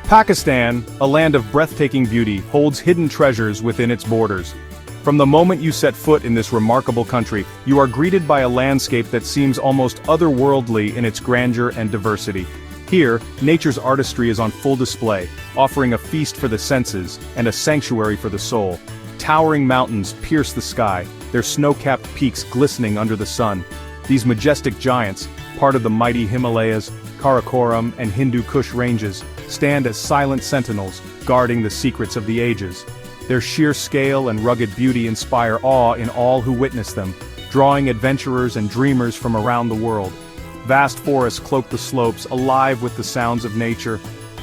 Pakistan, a land of breathtaking beauty, holds hidden treasures within its borders. From the moment you set foot in this remarkable country, you are greeted by a landscape that seems almost otherworldly in its grandeur and diversity. Here, nature's artistry is on full display, offering a feast for the senses and a sanctuary for the soul. Towering mountains pierce the sky, their snow-capped peaks glistening under the sun. These majestic giants, part of the mighty Himalayas, Karakoram and Hindu Kush ranges, stand as silent sentinels, guarding the secrets of the ages. Their sheer scale and rugged beauty inspire awe in all who witness them, drawing adventurers and dreamers from around the world. Vast forests cloak the slopes, alive with the sounds of nature.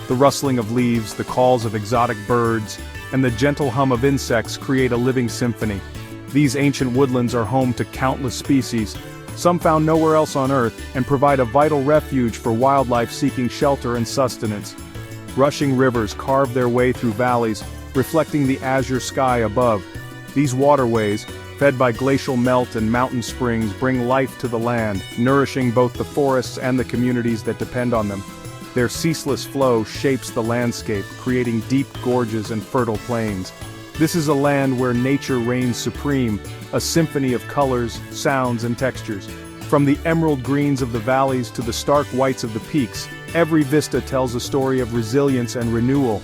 The rustling of leaves, the calls of exotic birds, and the gentle hum of insects create a living symphony. These ancient woodlands are home to countless species, some found nowhere else on Earth, and provide a vital refuge for wildlife seeking shelter and sustenance. Rushing rivers carve their way through valleys, reflecting the azure sky above. These waterways, fed by glacial melt and mountain springs, bring life to the land, nourishing both the forests and the communities that depend on them. Their ceaseless flow shapes the landscape, creating deep gorges and fertile plains. This is a land where nature reigns supreme, a symphony of colors, sounds, and textures. From the emerald greens of the valleys to the stark whites of the peaks, every vista tells a story of resilience and renewal.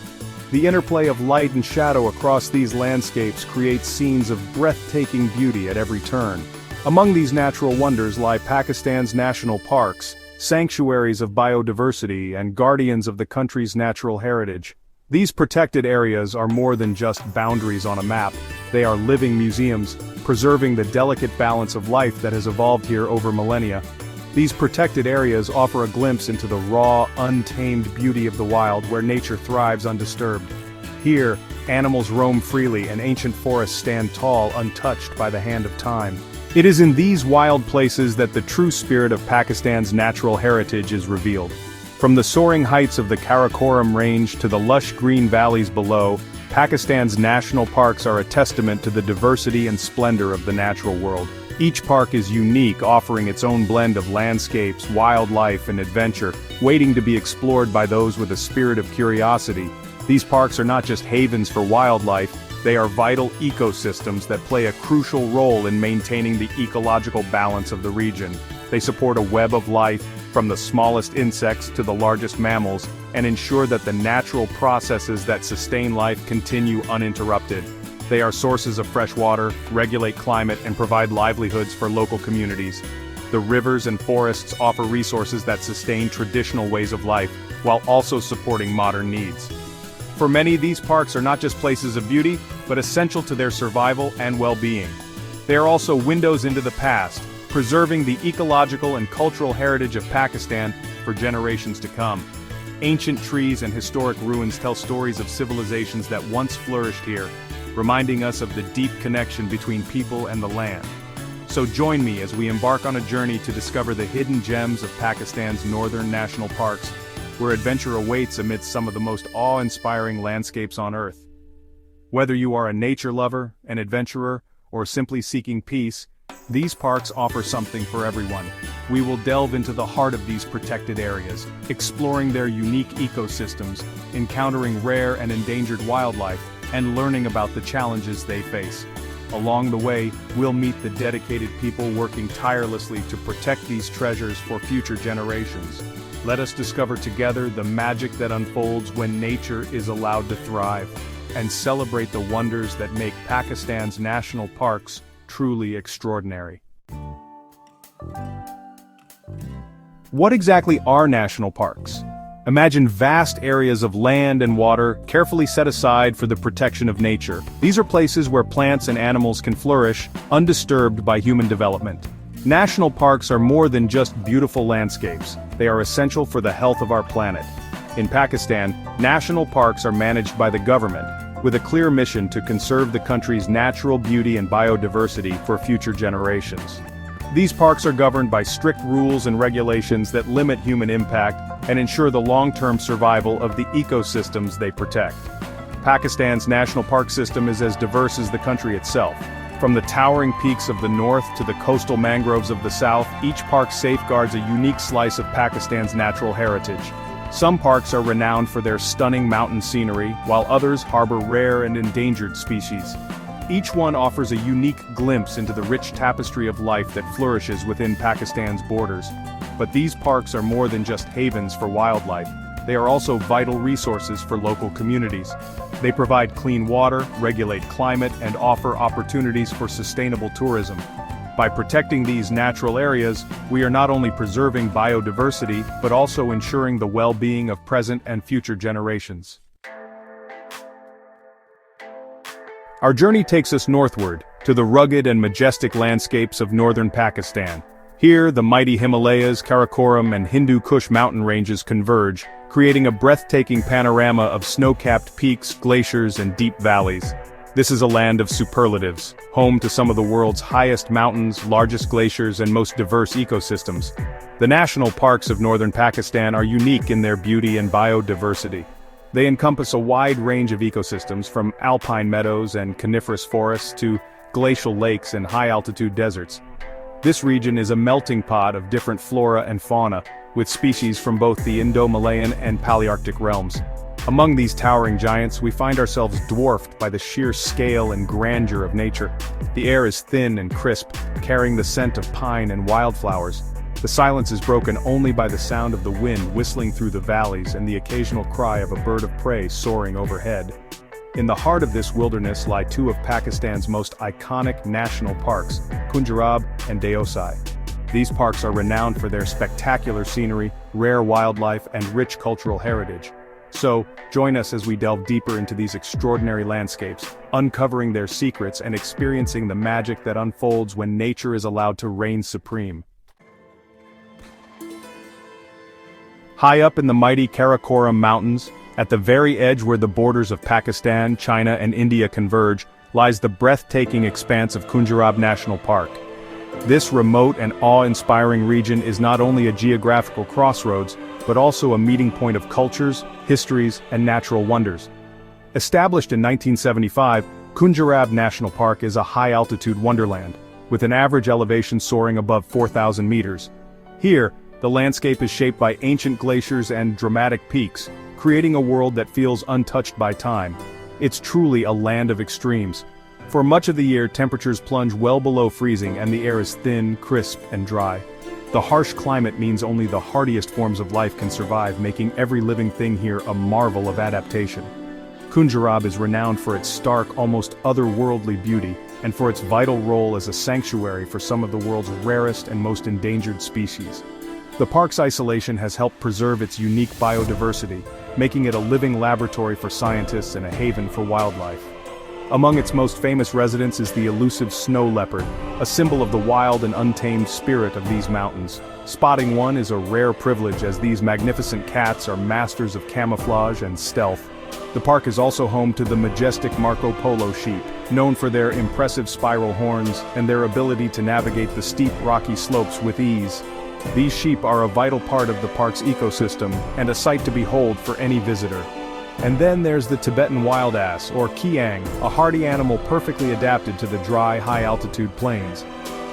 The interplay of light and shadow across these landscapes creates scenes of breathtaking beauty at every turn. Among these natural wonders lie Pakistan's national parks, sanctuaries of biodiversity and guardians of the country's natural heritage. These protected areas are more than just boundaries on a map. They are living museums, preserving the delicate balance of life that has evolved here over millennia. These protected areas offer a glimpse into the raw, untamed beauty of the wild where nature thrives undisturbed. Here, animals roam freely and ancient forests stand tall, untouched by the hand of time. It is in these wild places that the true spirit of Pakistan's natural heritage is revealed. From the soaring heights of the Karakoram range to the lush green valleys below, Pakistan's national parks are a testament to the diversity and splendor of the natural world. Each park is unique, offering its own blend of landscapes, wildlife, and adventure, waiting to be explored by those with a spirit of curiosity. These parks are not just havens for wildlife, they are vital ecosystems that play a crucial role in maintaining the ecological balance of the region. They support a web of life, from the smallest insects to the largest mammals, and ensure that the natural processes that sustain life continue uninterrupted. They are sources of fresh water, regulate climate, and provide livelihoods for local communities. The rivers and forests offer resources that sustain traditional ways of life, while also supporting modern needs. For many, these parks are not just places of beauty, but essential to their survival and well-being. They are also windows into the past, preserving the ecological and cultural heritage of Pakistan for generations to come. Ancient trees and historic ruins tell stories of civilizations that once flourished here, reminding us of the deep connection between people and the land. So join me as we embark on a journey to discover the hidden gems of Pakistan's northern national parks, where adventure awaits amidst some of the most awe-inspiring landscapes on Earth. Whether you are a nature lover, an adventurer, or simply seeking peace, these parks offer something for everyone. We will delve into the heart of these protected areas, exploring their unique ecosystems, encountering rare and endangered wildlife, and learning about the challenges they face. Along the way, we'll meet the dedicated people working tirelessly to protect these treasures for future generations. Let us discover together the magic that unfolds when nature is allowed to thrive, and celebrate the wonders that make Pakistan's national parks truly extraordinary. What exactly are national parks? Imagine vast areas of land and water carefully set aside for the protection of nature. These are places where plants and animals can flourish, undisturbed by human development. National parks are more than just beautiful landscapes. They are essential for the health of our planet. In Pakistan, national parks are managed by the government, with a clear mission to conserve the country's natural beauty and biodiversity for future generations. These parks are governed by strict rules and regulations that limit human impact and ensure the long-term survival of the ecosystems they protect. Pakistan's national park system is as diverse as the country itself. From the towering peaks of the north to the coastal mangroves of the south, each park safeguards a unique slice of Pakistan's natural heritage. Some parks are renowned for their stunning mountain scenery, while others harbor rare and endangered species. Each one offers a unique glimpse into the rich tapestry of life that flourishes within Pakistan's borders. But these parks are more than just havens for wildlife. They are also vital resources for local communities. They provide clean water, regulate climate, and offer opportunities for sustainable tourism. By protecting these natural areas, we are not only preserving biodiversity, but also ensuring the well-being of present and future generations. Our journey takes us northward, to the rugged and majestic landscapes of northern Pakistan. Here, the mighty Himalayas, Karakoram, and Hindu Kush mountain ranges converge, creating a breathtaking panorama of snow-capped peaks, glaciers, and deep valleys. This is a land of superlatives, home to some of the world's highest mountains, largest glaciers, and most diverse ecosystems. The national parks of northern Pakistan are unique in their beauty and biodiversity. They encompass a wide range of ecosystems, from alpine meadows and coniferous forests to glacial lakes and high-altitude deserts. This region is a melting pot of different flora and fauna, with species from both the Indo-Malayan and Palearctic realms. Among these towering giants, we find ourselves dwarfed by the sheer scale and grandeur of nature. The air is thin and crisp, carrying the scent of pine and wildflowers. The silence is broken only by the sound of the wind whistling through the valleys and the occasional cry of a bird of prey soaring overhead. In the heart of this wilderness lie two of Pakistan's most iconic national parks, Khunjerab and Deosai. These parks are renowned for their spectacular scenery, rare wildlife, and rich cultural heritage. So, join us as we delve deeper into these extraordinary landscapes, uncovering their secrets and experiencing the magic that unfolds when nature is allowed to reign supreme. High up in the mighty Karakoram Mountains, at the very edge where the borders of Pakistan, China, and India converge, lies the breathtaking expanse of Khunjerab National Park. This remote and awe-inspiring region is not only a geographical crossroads, but also a meeting point of cultures, histories, and natural wonders. Established in 1975, Khunjerab National Park is a high-altitude wonderland, with an average elevation soaring above 4,000 meters. Here, the landscape is shaped by ancient glaciers and dramatic peaks, creating a world that feels untouched by time. It's truly a land of extremes. For much of the year, temperatures plunge well below freezing and the air is thin, crisp, and dry. The harsh climate means only the hardiest forms of life can survive, making every living thing here a marvel of adaptation. Khunjerab is renowned for its stark, almost otherworldly beauty, and for its vital role as a sanctuary for some of the world's rarest and most endangered species. The park's isolation has helped preserve its unique biodiversity, making it a living laboratory for scientists and a haven for wildlife. Among its most famous residents is the elusive snow leopard, a symbol of the wild and untamed spirit of these mountains. Spotting one is a rare privilege, as these magnificent cats are masters of camouflage and stealth. The park is also home to the majestic Marco Polo sheep, known for their impressive spiral horns and their ability to navigate the steep rocky slopes with ease. These sheep are a vital part of the park's ecosystem and a sight to behold for any visitor. And then there's the Tibetan wild ass, or kiang, a hardy animal perfectly adapted to the dry, high-altitude plains.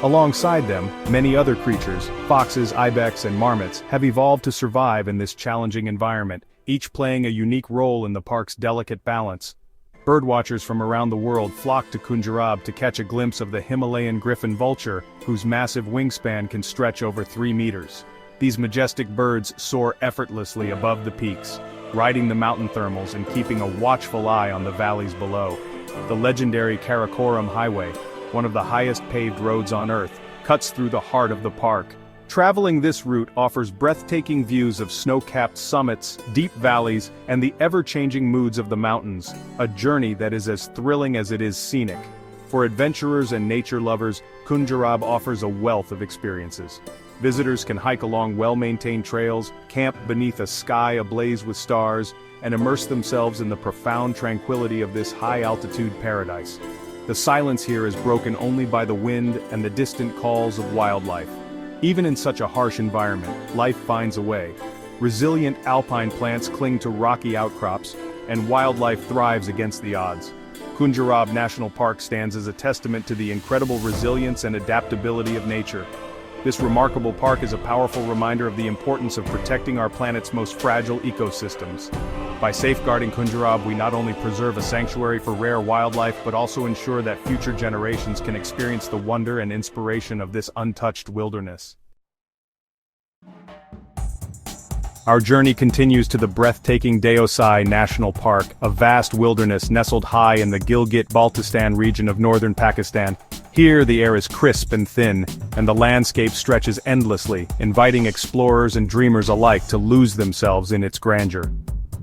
Alongside them, many other creatures, foxes, ibex, and marmots, have evolved to survive in this challenging environment, each playing a unique role in the park's delicate balance. Birdwatchers from around the world flock to Khunjerab to catch a glimpse of the Himalayan griffon vulture, whose massive wingspan can stretch over 3 meters. These majestic birds soar effortlessly above the peaks, riding the mountain thermals and keeping a watchful eye on the valleys below. The legendary Karakoram Highway, one of the highest paved roads on Earth, cuts through the heart of the park. Traveling this route offers breathtaking views of snow-capped summits, deep valleys, and the ever-changing moods of the mountains, a journey that is as thrilling as it is scenic. For adventurers and nature lovers, Khunjerab offers a wealth of experiences. Visitors can hike along well-maintained trails, camp beneath a sky ablaze with stars, and immerse themselves in the profound tranquility of this high-altitude paradise. The silence here is broken only by the wind and the distant calls of wildlife. Even in such a harsh environment, life finds a way. Resilient alpine plants cling to rocky outcrops, and wildlife thrives against the odds. Khunjerab National Park stands as a testament to the incredible resilience and adaptability of nature. This remarkable park is a powerful reminder of the importance of protecting our planet's most fragile ecosystems. By safeguarding Khunjerab, we not only preserve a sanctuary for rare wildlife but also ensure that future generations can experience the wonder and inspiration of this untouched wilderness. Our journey continues to the breathtaking Deosai National Park, a vast wilderness nestled high in the Gilgit-Baltistan region of northern Pakistan. Here, the air is crisp and thin, and the landscape stretches endlessly, inviting explorers and dreamers alike to lose themselves in its grandeur.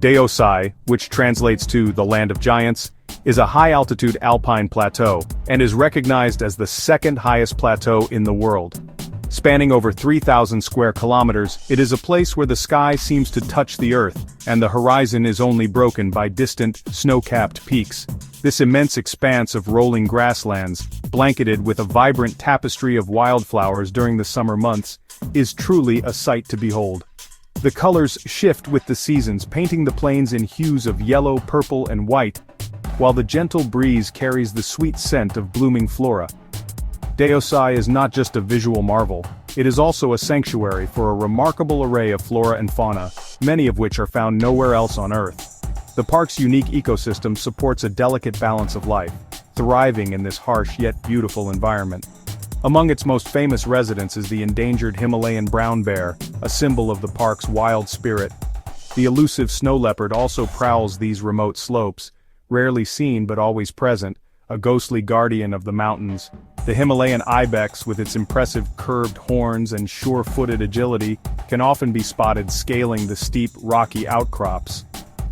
Deosai, which translates to the Land of Giants, is a high-altitude alpine plateau, and is recognized as the second highest plateau in the world. Spanning over 3,000 square kilometers, it is a place where the sky seems to touch the earth, and the horizon is only broken by distant, snow-capped peaks. This immense expanse of rolling grasslands, blanketed with a vibrant tapestry of wildflowers during the summer months, is truly a sight to behold. The colors shift with the seasons, painting the plains in hues of yellow, purple, and white, while the gentle breeze carries the sweet scent of blooming flora. Deosai is not just a visual marvel, it is also a sanctuary for a remarkable array of flora and fauna, many of which are found nowhere else on Earth. The park's unique ecosystem supports a delicate balance of life, thriving in this harsh yet beautiful environment. Among its most famous residents is the endangered Himalayan brown bear, a symbol of the park's wild spirit. The elusive snow leopard also prowls these remote slopes, rarely seen but always present, a ghostly guardian of the mountains. The Himalayan ibex, with its impressive curved horns and sure-footed agility, can often be spotted scaling the steep, rocky outcrops.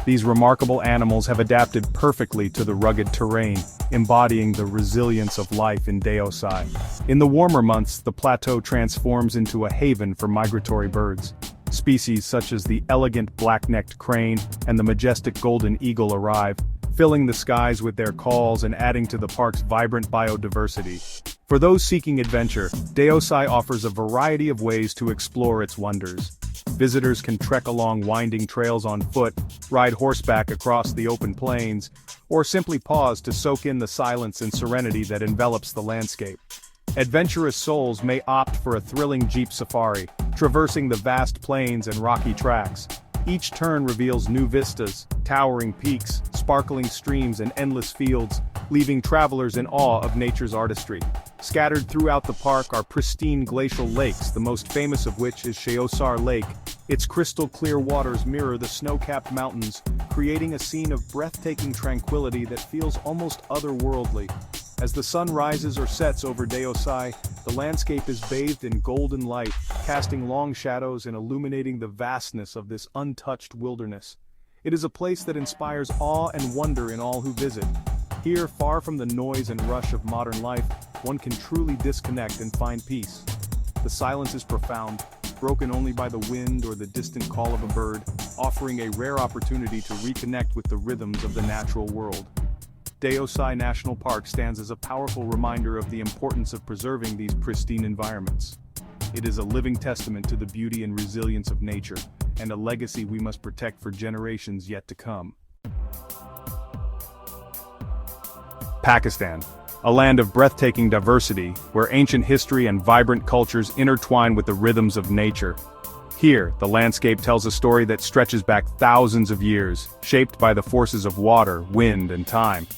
These remarkable animals have adapted perfectly to the rugged terrain, embodying the resilience of life in Deosai. In the warmer months, the plateau transforms into a haven for migratory birds. Species such as the elegant black-necked crane and the majestic golden eagle arrive, filling the skies with their calls and adding to the park's vibrant biodiversity. For those seeking adventure, Deosai offers a variety of ways to explore its wonders. Visitors can trek along winding trails on foot, ride horseback across the open plains, or simply pause to soak in the silence and serenity that envelops the landscape. Adventurous souls may opt for a thrilling jeep safari, traversing the vast plains and rocky tracks. Each turn reveals new vistas, towering peaks, sparkling streams and endless fields, leaving travelers in awe of nature's artistry. Scattered throughout the park are pristine glacial lakes, the most famous of which is Sheosar Lake. Its crystal-clear waters mirror the snow-capped mountains, creating a scene of breathtaking tranquility that feels almost otherworldly. As the sun rises or sets over Deosai, the landscape is bathed in golden light, casting long shadows and illuminating the vastness of this untouched wilderness. It is a place that inspires awe and wonder in all who visit. Here, far from the noise and rush of modern life, one can truly disconnect and find peace. The silence is profound, broken only by the wind or the distant call of a bird, offering a rare opportunity to reconnect with the rhythms of the natural world. Deosai National Park stands as a powerful reminder of the importance of preserving these pristine environments. It is a living testament to the beauty and resilience of nature, and a legacy we must protect for generations yet to come. Pakistan, a land of breathtaking diversity, where ancient history and vibrant cultures intertwine with the rhythms of nature. Here, the landscape tells a story that stretches back thousands of years, shaped by the forces of water, wind, and time.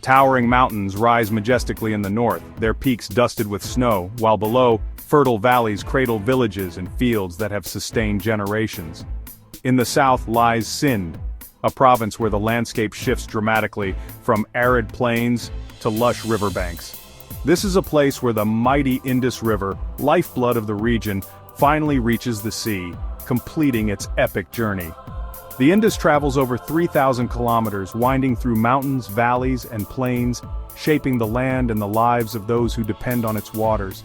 Towering mountains rise majestically in the north, their peaks dusted with snow, while below, fertile valleys cradle villages and fields that have sustained generations. In the south lies Sindh, a province where the landscape shifts dramatically from arid plains to lush riverbanks. This is a place where the mighty Indus River, lifeblood of the region, finally reaches the sea, completing its epic journey. The Indus travels over 3,000 kilometers, winding through mountains, valleys, and plains, shaping the land and the lives of those who depend on its waters.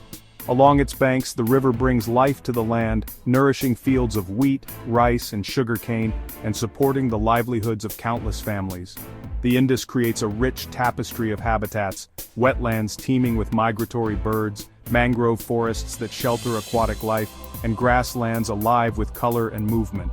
Along its banks, the river brings life to the land, nourishing fields of wheat, rice, and sugarcane, and supporting the livelihoods of countless families. The Indus creates a rich tapestry of habitats, wetlands teeming with migratory birds, mangrove forests that shelter aquatic life, and grasslands alive with color and movement.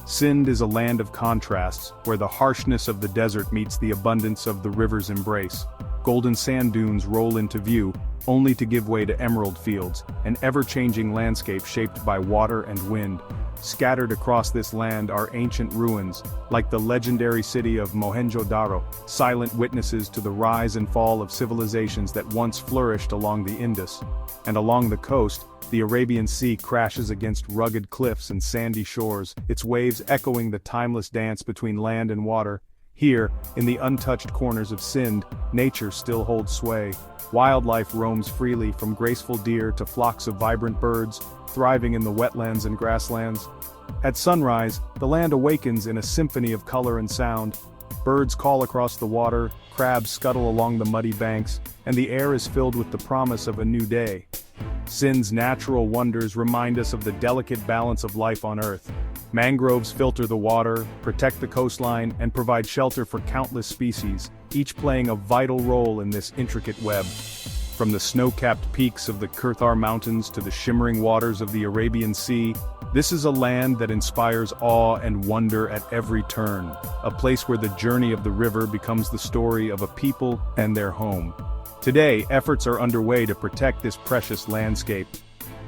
Sindh is a land of contrasts, where the harshness of the desert meets the abundance of the river's embrace. golden sand dunes roll into view, only to give way to emerald fields, an ever-changing landscape shaped by water and wind. Scattered across this land are ancient ruins, like the legendary city of Mohenjo-daro, silent witnesses to the rise and fall of civilizations that once flourished along the Indus. And along the coast, the Arabian Sea crashes against rugged cliffs and sandy shores, its waves echoing the timeless dance between land and water. Here, in the untouched corners of Sindh, nature still holds sway. Wildlife roams freely, from graceful deer to flocks of vibrant birds, thriving in the wetlands and grasslands. At sunrise, the land awakens in a symphony of color and sound. Birds call across the water, crabs scuttle along the muddy banks, and the air is filled with the promise of a new day. Sindh's natural wonders remind us of the delicate balance of life on Earth. Mangroves filter the water, protect the coastline, and provide shelter for countless species, each playing a vital role in this intricate web. From the snow-capped peaks of the Kirthar Mountains to the shimmering waters of the Arabian Sea, this is a land that inspires awe and wonder at every turn, a place where the journey of the river becomes the story of a people and their home. Today, efforts are underway to protect this precious landscape.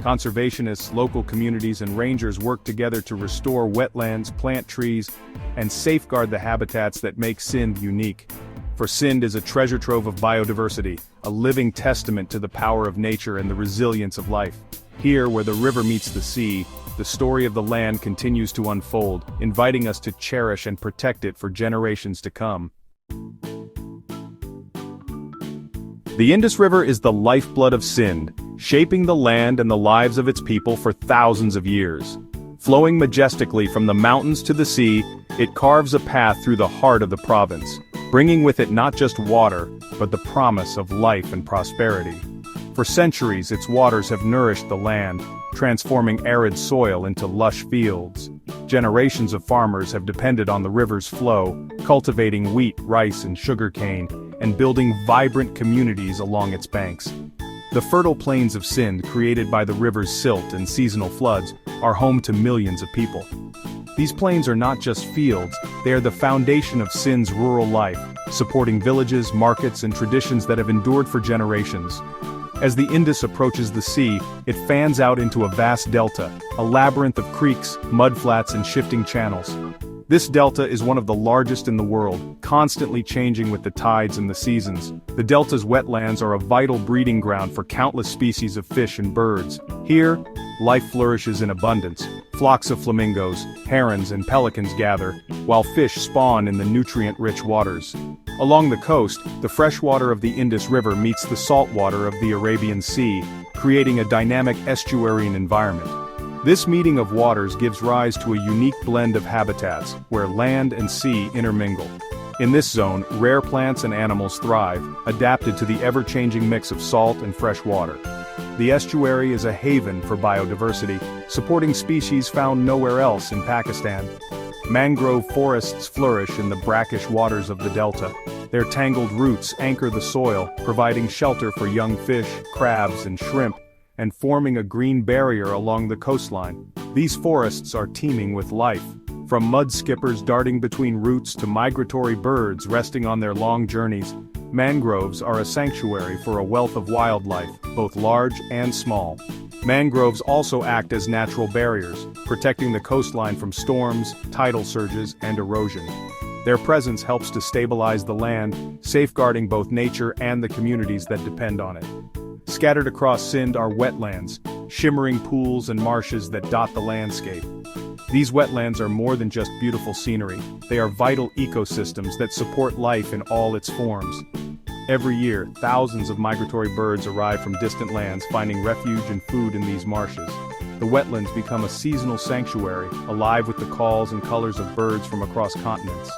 Conservationists, local communities, and rangers work together to restore wetlands, plant trees, and safeguard the habitats that make Sindh unique. For Sindh is a treasure trove of biodiversity, a living testament to the power of nature and the resilience of life. Here, where the river meets the sea, the story of the land continues to unfold, inviting us to cherish and protect it for generations to come. The Indus River is the lifeblood of Sindh, shaping the land and the lives of its people for thousands of years. Flowing majestically from the mountains to the sea, it carves a path through the heart of the province, bringing with it not just water, but the promise of life and prosperity. For centuries, its waters have nourished the land, transforming arid soil into lush fields. Generations of farmers have depended on the river's flow, cultivating wheat, rice, and sugarcane, and building vibrant communities along its banks. The fertile plains of Sindh, created by the river's silt and seasonal floods, are home to millions of people. These plains are not just fields, they are the foundation of Sindh's rural life, supporting villages, markets, and traditions that have endured for generations. As the Indus approaches the sea, it fans out into a vast delta, a labyrinth of creeks, mudflats, and shifting channels. This delta is one of the largest in the world, constantly changing with the tides and the seasons. The delta's wetlands are a vital breeding ground for countless species of fish and birds. Here, life flourishes in abundance. Flocks of flamingos, herons, and pelicans gather, while fish spawn in the nutrient-rich waters. Along the coast, the fresh water of the Indus River meets the salt water of the Arabian Sea, creating a dynamic estuarine environment. This meeting of waters gives rise to a unique blend of habitats, where land and sea intermingle. In this zone, rare plants and animals thrive, adapted to the ever-changing mix of salt and fresh water. The estuary is a haven for biodiversity, supporting species found nowhere else in Pakistan. Mangrove forests flourish in the brackish waters of the delta. Their tangled roots anchor the soil, providing shelter for young fish, crabs, and shrimp, and forming a green barrier along the coastline. These forests are teeming with life, from mud skippers darting between roots to migratory birds resting on their long journeys. Mangroves are a sanctuary for a wealth of wildlife, both large and small. Mangroves also act as natural barriers, protecting the coastline from storms, tidal surges, and erosion. Their presence helps to stabilize the land, safeguarding both nature and the communities that depend on it. Scattered across Sindh are wetlands, shimmering pools and marshes that dot the landscape. These wetlands are more than just beautiful scenery, they are vital ecosystems that support life in all its forms. Every year, thousands of migratory birds arrive from distant lands, finding refuge and food in these marshes. The wetlands become a seasonal sanctuary, alive with the calls and colors of birds from across continents.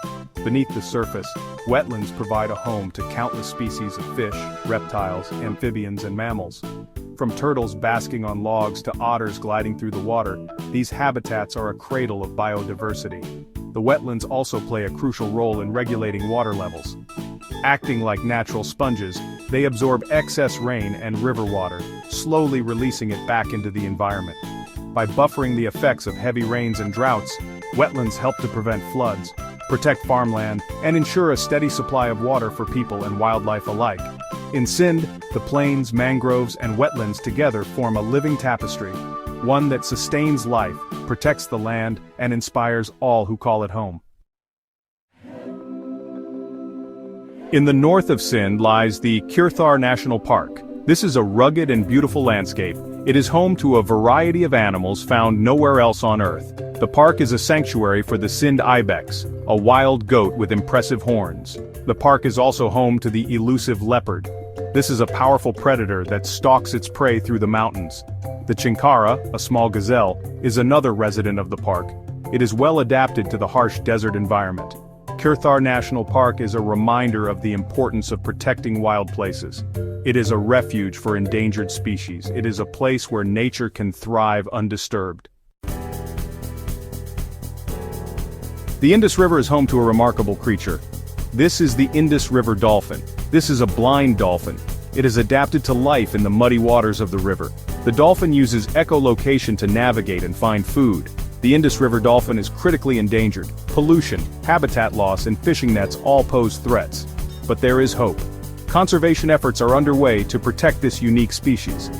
Beneath the surface, wetlands provide a home to countless species of fish, reptiles, amphibians, and mammals. From turtles basking on logs to otters gliding through the water, these habitats are a cradle of biodiversity. The wetlands also play a crucial role in regulating water levels. Acting like natural sponges, they absorb excess rain and river water, slowly releasing it back into the environment. By buffering the effects of heavy rains and droughts, wetlands help to prevent floods, protect farmland, and ensure a steady supply of water for people and wildlife alike. In Sindh, the plains, mangroves, and wetlands together form a living tapestry, one that sustains life, protects the land, and inspires all who call it home. In the north of Sindh lies the Kirthar National Park. This is a rugged and beautiful landscape. It is home to a variety of animals found nowhere else on Earth. The park is a sanctuary for the Sindh ibex, a wild goat with impressive horns. The park is also home to the elusive leopard. This is a powerful predator that stalks its prey through the mountains. The chinkara, a small gazelle, is another resident of the park. It is well adapted to the harsh desert environment. Kirthar National Park is a reminder of the importance of protecting wild places. It is a refuge for endangered species. It is a place where nature can thrive undisturbed. The Indus River is home to a remarkable creature. This is the Indus River dolphin. This is a blind dolphin. It is adapted to life in the muddy waters of the river. The dolphin uses echolocation to navigate and find food. The Indus River dolphin is critically endangered. Pollution, habitat loss, and fishing nets all pose threats. But there is hope. Conservation efforts are underway to protect this unique species.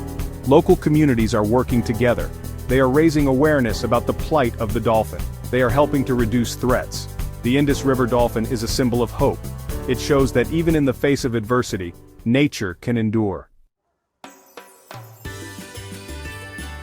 Local communities are working together. They are raising awareness about the plight of the dolphin. They are helping to reduce threats. The Indus River dolphin is a symbol of hope. It shows that even in the face of adversity, nature can endure.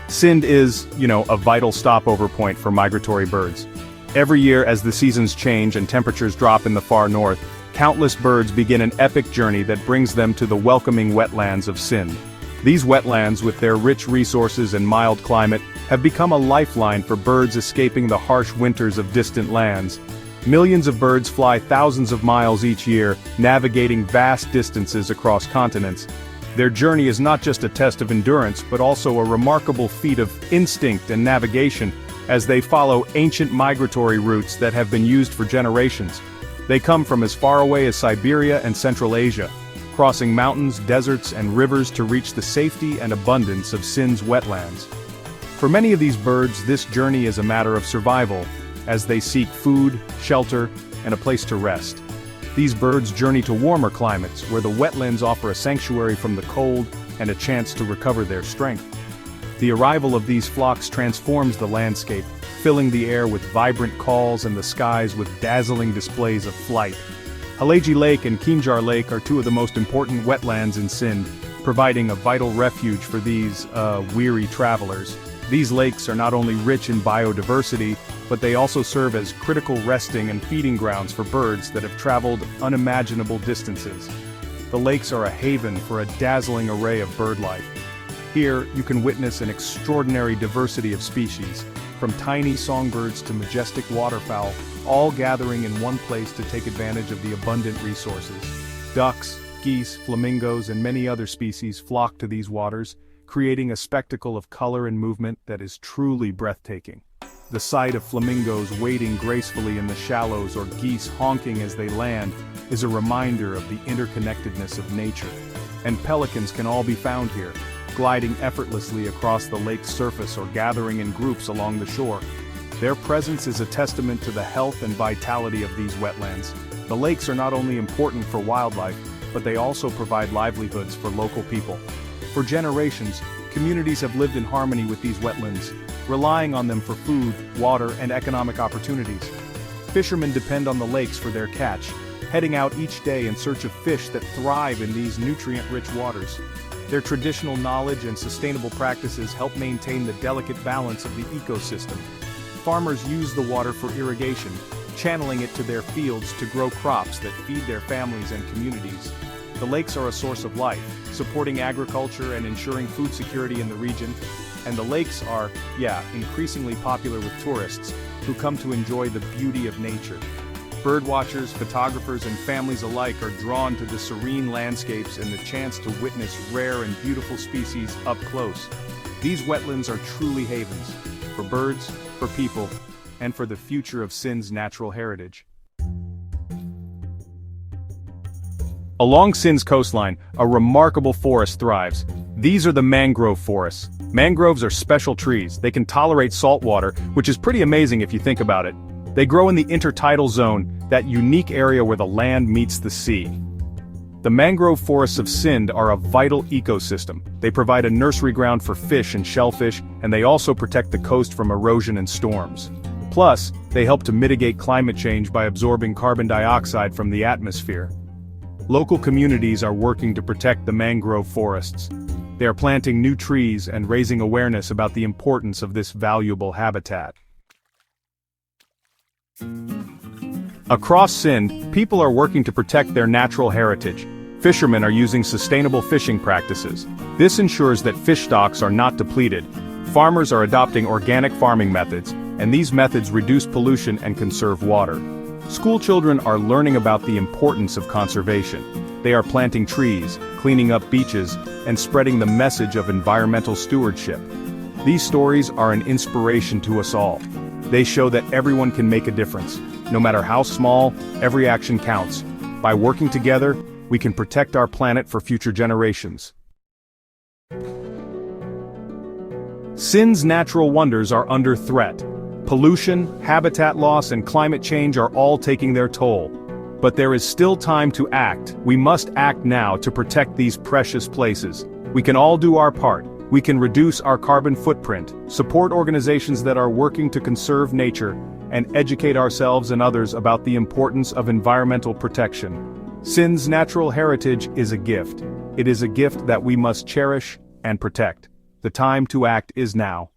Sindh is, a vital stopover point for migratory birds. Every year as the seasons change and temperatures drop in the far north, countless birds begin an epic journey that brings them to the welcoming wetlands of Sindh. These wetlands, with their rich resources and mild climate, have become a lifeline for birds escaping the harsh winters of distant lands. Millions of birds fly thousands of miles each year, navigating vast distances across continents. Their journey is not just a test of endurance but also a remarkable feat of instinct and navigation, as they follow ancient migratory routes that have been used for generations. They come from as far away as Siberia and Central Asia, crossing mountains, deserts, and rivers to reach the safety and abundance of Sindh's wetlands. For many of these birds, this journey is a matter of survival, as they seek food, shelter, and a place to rest. These birds journey to warmer climates, where the wetlands offer a sanctuary from the cold and a chance to recover their strength. The arrival of these flocks transforms the landscape, filling the air with vibrant calls and the skies with dazzling displays of flight. Halaji Lake and Khunjerab Lake are two of the most important wetlands in Sindh, providing a vital refuge for these, weary travelers. These lakes are not only rich in biodiversity, but they also serve as critical resting and feeding grounds for birds that have traveled unimaginable distances. The lakes are a haven for a dazzling array of bird life. Here, you can witness an extraordinary diversity of species, from tiny songbirds to majestic waterfowl, all gathering in one place to take advantage of the abundant resources. Ducks, geese, flamingos, and many other species flock to these waters, creating a spectacle of color and movement that is truly breathtaking. The sight of flamingos wading gracefully in the shallows or geese honking as they land is a reminder of the interconnectedness of nature. And pelicans can all be found here, gliding effortlessly across the lake's surface or gathering in groups along the shore. Their presence is a testament to the health and vitality of these wetlands. The lakes are not only important for wildlife, but they also provide livelihoods for local people. For generations, communities have lived in harmony with these wetlands, relying on them for food, water, and economic opportunities. Fishermen depend on the lakes for their catch, heading out each day in search of fish that thrive in these nutrient-rich waters. Their traditional knowledge and sustainable practices help maintain the delicate balance of the ecosystem. Farmers use the water for irrigation, channeling it to their fields to grow crops that feed their families and communities. The lakes are a source of life, supporting agriculture and ensuring food security in the region. And the lakes are, increasingly popular with tourists who come to enjoy the beauty of nature. Birdwatchers, photographers, and families alike are drawn to the serene landscapes and the chance to witness rare and beautiful species up close. These wetlands are truly havens, for birds, for people, and for the future of Sindh's natural heritage. Along Sindh's coastline, a remarkable forest thrives. These are the mangrove forests. Mangroves are special trees. They can tolerate salt water, which is pretty amazing if you think about it. They grow in the intertidal zone, that unique area where the land meets the sea. The mangrove forests of Sindh are a vital ecosystem. They provide a nursery ground for fish and shellfish, and they also protect the coast from erosion and storms. Plus, they help to mitigate climate change by absorbing carbon dioxide from the atmosphere. Local communities are working to protect the mangrove forests. They are planting new trees and raising awareness about the importance of this valuable habitat. Across Sindh, people are working to protect their natural heritage. Fishermen are using sustainable fishing practices. This ensures that fish stocks are not depleted. Farmers are adopting organic farming methods, and these methods reduce pollution and conserve water. School children are learning about the importance of conservation. They are planting trees, cleaning up beaches, and spreading the message of environmental stewardship. These stories are an inspiration to us all. They show that everyone can make a difference. No matter how small, every action counts. By working together, we can protect our planet for future generations. Sindh's natural wonders are under threat. Pollution, habitat loss, and climate change are all taking their toll. But there is still time to act. We must act now to protect these precious places. We can all do our part. We can reduce our carbon footprint, support organizations that are working to conserve nature, and educate ourselves and others about the importance of environmental protection. Sindh's natural heritage is a gift. It is a gift that we must cherish and protect. The time to act is now.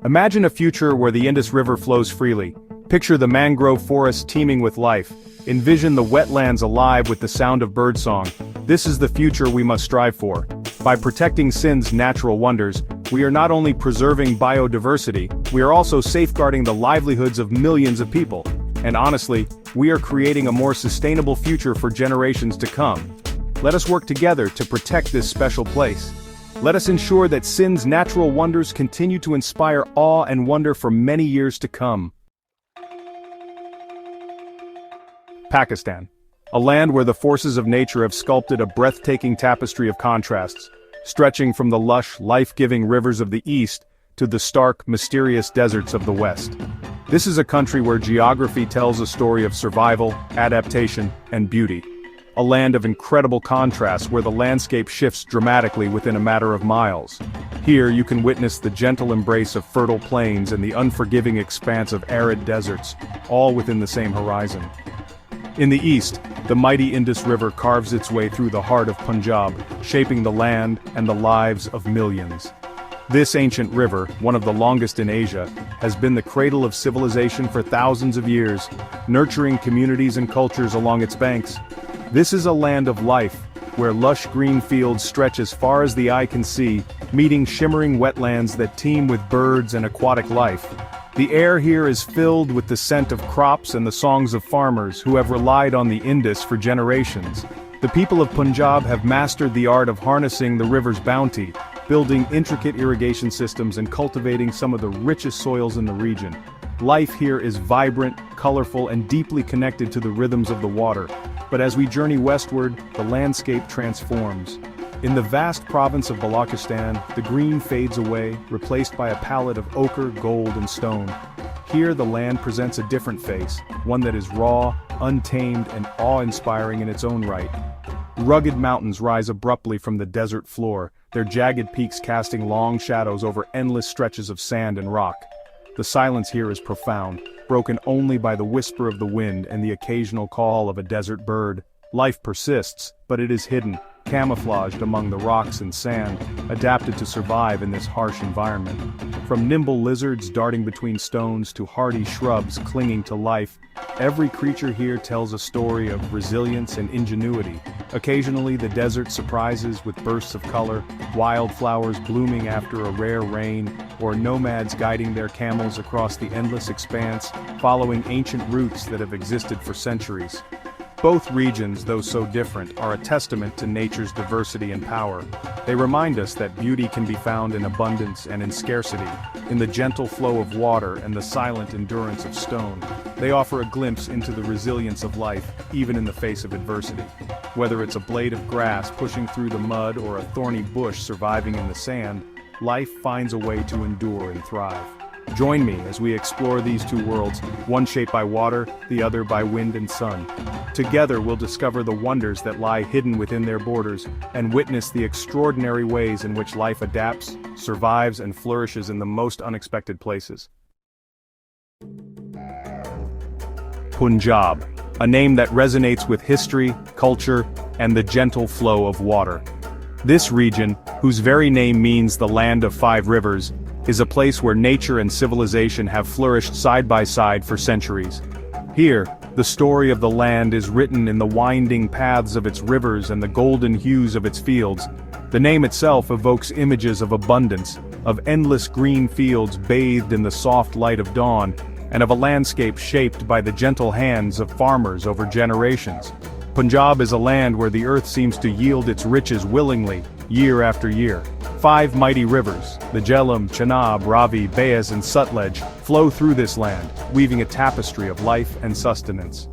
Imagine a future where the Indus River flows freely. Picture the mangrove forest teeming with life. Envision the wetlands alive with the sound of birdsong. This is the future we must strive for. By protecting Sindh's natural wonders, we are not only preserving biodiversity, we are also safeguarding the livelihoods of millions of people. And honestly, we are creating a more sustainable future for generations to come. Let us work together to protect this special place. Let us ensure that Sindh's natural wonders continue to inspire awe and wonder for many years to come. Pakistan. A land where the forces of nature have sculpted a breathtaking tapestry of contrasts, stretching from the lush, life-giving rivers of the east to the stark, mysterious deserts of the west. This is a country where geography tells a story of survival, adaptation, and beauty. A land of incredible contrasts where the landscape shifts dramatically within a matter of miles. Here you can witness the gentle embrace of fertile plains and the unforgiving expanse of arid deserts, all within the same horizon. In the east, the mighty Indus River carves its way through the heart of Punjab, shaping the land and the lives of millions. This ancient river, one of the longest in Asia, has been the cradle of civilization for thousands of years, nurturing communities and cultures along its banks. This is a land of life, where lush green fields stretch as far as the eye can see, meeting shimmering wetlands that teem with birds and aquatic life. The air here is filled with the scent of crops and the songs of farmers who have relied on the Indus for generations. The people of Punjab have mastered the art of harnessing the river's bounty, building intricate irrigation systems and cultivating some of the richest soils in the region. Life here is vibrant, colorful, and deeply connected to the rhythms of the water. But as we journey westward, the landscape transforms. In the vast province of Balochistan, the green fades away, replaced by a palette of ochre, gold, and stone. Here the land presents a different face, one that is raw, untamed, and awe-inspiring in its own right. Rugged mountains rise abruptly from the desert floor, their jagged peaks casting long shadows over endless stretches of sand and rock. The silence here is profound, broken only by the whisper of the wind and the occasional call of a desert bird. Life persists, but it is hidden, camouflaged among the rocks and sand, adapted to survive in this harsh environment. From nimble lizards darting between stones to hardy shrubs clinging to life, every creature here tells a story of resilience and ingenuity. Occasionally the desert surprises with bursts of color, wildflowers blooming after a rare rain, or nomads guiding their camels across the endless expanse, following ancient routes that have existed for centuries. Both regions, though so different, are a testament to nature's diversity and power. They remind us that beauty can be found in abundance and in scarcity, in the gentle flow of water and the silent endurance of stone. They offer a glimpse into the resilience of life, even in the face of adversity. Whether it's a blade of grass pushing through the mud or a thorny bush surviving in the sand, life finds a way to endure and thrive. Join me as we explore these two worlds, one shaped by water, the other by wind and sun. Together we'll discover the wonders that lie hidden within their borders, and witness the extraordinary ways in which life adapts, survives and flourishes in the most unexpected places. Punjab, a name that resonates with history, culture, and the gentle flow of water. This region, whose very name means the land of five rivers, is a place where nature and civilization have flourished side by side for centuries. Here, the story of the land is written in the winding paths of its rivers and the golden hues of its fields. The name itself evokes images of abundance, of endless green fields bathed in the soft light of dawn, and of a landscape shaped by the gentle hands of farmers over generations. Punjab is a land where the earth seems to yield its riches willingly, year after year. Five mighty rivers, the Jhelum, Chenab, Ravi, Beas and Sutlej, flow through this land, weaving a tapestry of life and sustenance.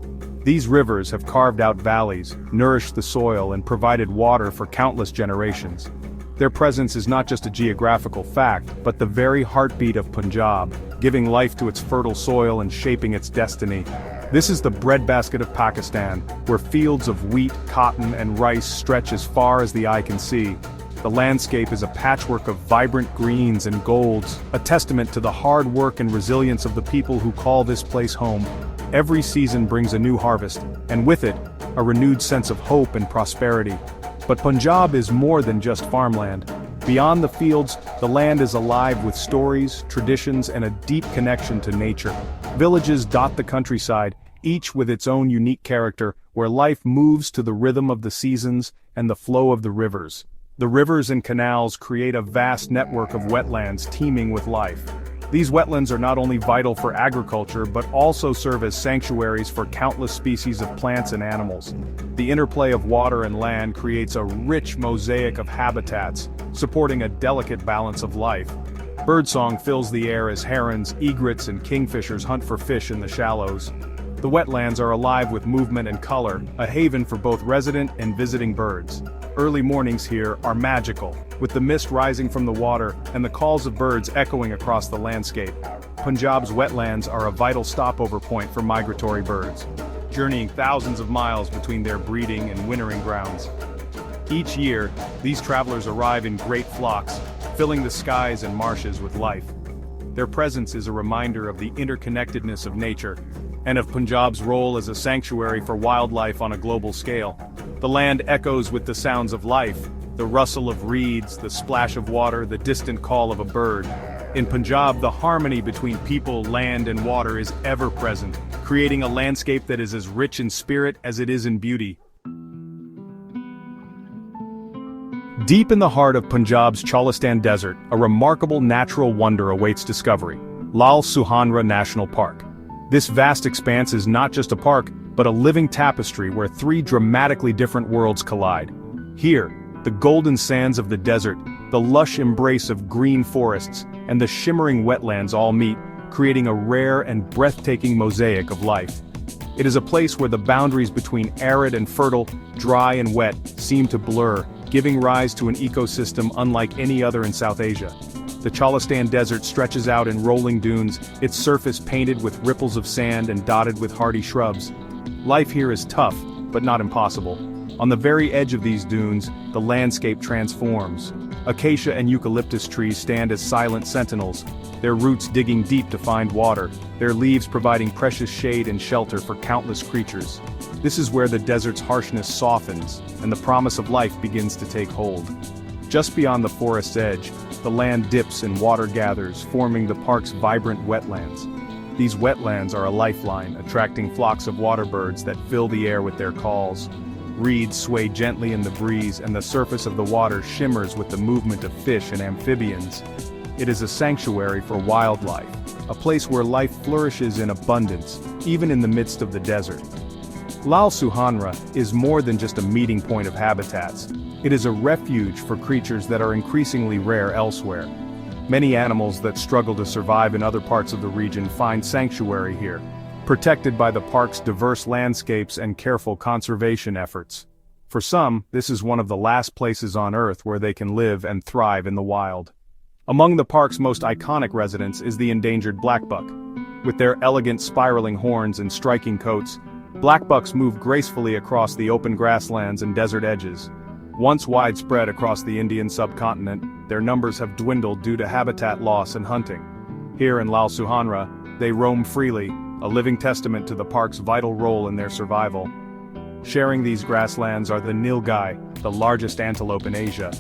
These rivers have carved out valleys, nourished the soil and provided water for countless generations. Their presence is not just a geographical fact, but the very heartbeat of Punjab, giving life to its fertile soil and shaping its destiny. This is the breadbasket of Pakistan, where fields of wheat, cotton and rice stretch as far as the eye can see. The landscape is a patchwork of vibrant greens and golds, a testament to the hard work and resilience of the people who call this place home. Every season brings a new harvest, and with it, a renewed sense of hope and prosperity. But Punjab is more than just farmland. Beyond the fields, the land is alive with stories, traditions, and a deep connection to nature. Villages dot the countryside, each with its own unique character, where life moves to the rhythm of the seasons and the flow of the rivers. The rivers and canals create a vast network of wetlands teeming with life. These wetlands are not only vital for agriculture but also serve as sanctuaries for countless species of plants and animals. The interplay of water and land creates a rich mosaic of habitats, supporting a delicate balance of life. Birdsong fills the air as herons, egrets and kingfishers hunt for fish in the shallows. The wetlands are alive with movement and color, a haven for both resident and visiting birds. Early mornings here are magical, with the mist rising from the water and the calls of birds echoing across the landscape. Punjab's wetlands are a vital stopover point for migratory birds, journeying thousands of miles between their breeding and wintering grounds. Each year, these travelers arrive in great flocks, filling the skies and marshes with life. Their presence is a reminder of the interconnectedness of nature, and of Punjab's role as a sanctuary for wildlife on a global scale. The land echoes with the sounds of life, the rustle of reeds, the splash of water, the distant call of a bird. In Punjab, the harmony between people, land, and water is ever present, creating a landscape that is as rich in spirit as it is in beauty. Deep in the heart of Punjab's Balochistan Desert, a remarkable natural wonder awaits discovery: Lal Suhanra National Park. This vast expanse is not just a park, but a living tapestry where three dramatically different worlds collide. Here, the golden sands of the desert, the lush embrace of green forests, and the shimmering wetlands all meet, creating a rare and breathtaking mosaic of life. It is a place where the boundaries between arid and fertile, dry and wet, seem to blur, giving rise to an ecosystem unlike any other in South Asia. The Balochistan Desert stretches out in rolling dunes, its surface painted with ripples of sand and dotted with hardy shrubs. Life here is tough, but not impossible. On the very edge of these dunes, the landscape transforms. Acacia and eucalyptus trees stand as silent sentinels, their roots digging deep to find water, their leaves providing precious shade and shelter for countless creatures. This is where the desert's harshness softens, and the promise of life begins to take hold. Just beyond the forest's edge, the land dips and water gathers, forming the park's vibrant wetlands. These wetlands are a lifeline, attracting flocks of water birds that fill the air with their calls. Reeds sway gently in the breeze, and the surface of the water shimmers with the movement of fish and amphibians. It is a sanctuary for wildlife, a place where life flourishes in abundance, even in the midst of the desert. Lal Suhanra is more than just a meeting point of habitats. It is a refuge for creatures that are increasingly rare elsewhere. Many animals that struggle to survive in other parts of the region find sanctuary here, protected by the park's diverse landscapes and careful conservation efforts. For some, this is one of the last places on Earth where they can live and thrive in the wild. Among the park's most iconic residents is the endangered blackbuck. With their elegant spiraling horns and striking coats, blackbucks move gracefully across the open grasslands and desert edges. Once widespread across the Indian subcontinent, their numbers have dwindled due to habitat loss and hunting. Here in Suhanra, they roam freely, a living testament to the park's vital role in their survival. Sharing these grasslands are the nilgai, the largest antelope in Asia.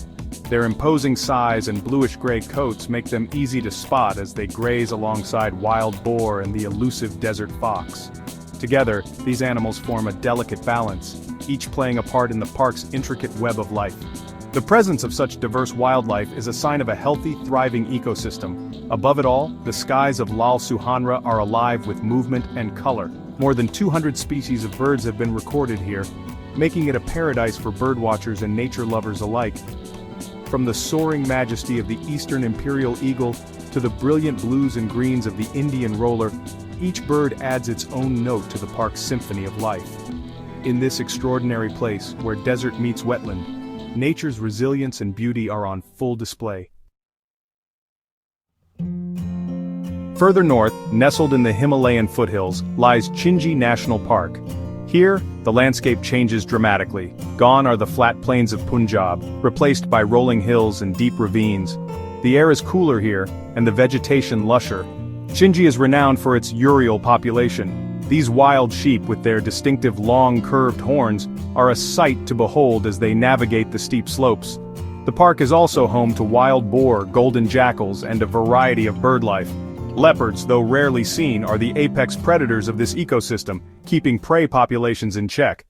Their imposing size and bluish-gray coats make them easy to spot as they graze alongside wild boar and the elusive desert fox. Together, these animals form a delicate balance, each playing a part in the park's intricate web of life. The presence of such diverse wildlife is a sign of a healthy, thriving ecosystem. Above it all, the skies of Suhanra are alive with movement and color. More than 200 species of birds have been recorded here, making it a paradise for birdwatchers and nature lovers alike. From the soaring majesty of the eastern imperial eagle to the brilliant blues and greens of the Indian roller, each bird adds its own note to the park's symphony of life. In this extraordinary place, where desert meets wetland, nature's resilience and beauty are on full display. Further north, nestled in the Himalayan foothills, lies Khunjerab National Park. Here, the landscape changes dramatically. Gone are the flat plains of Punjab, replaced by rolling hills and deep ravines. The air is cooler here, and the vegetation lusher. Khunjerab is renowned for its urial population. These wild sheep with their distinctive long curved horns are a sight to behold as they navigate the steep slopes. The park is also home to wild boar, golden jackals, and a variety of birdlife. Leopards, though rarely seen, are the apex predators of this ecosystem, keeping prey populations in check.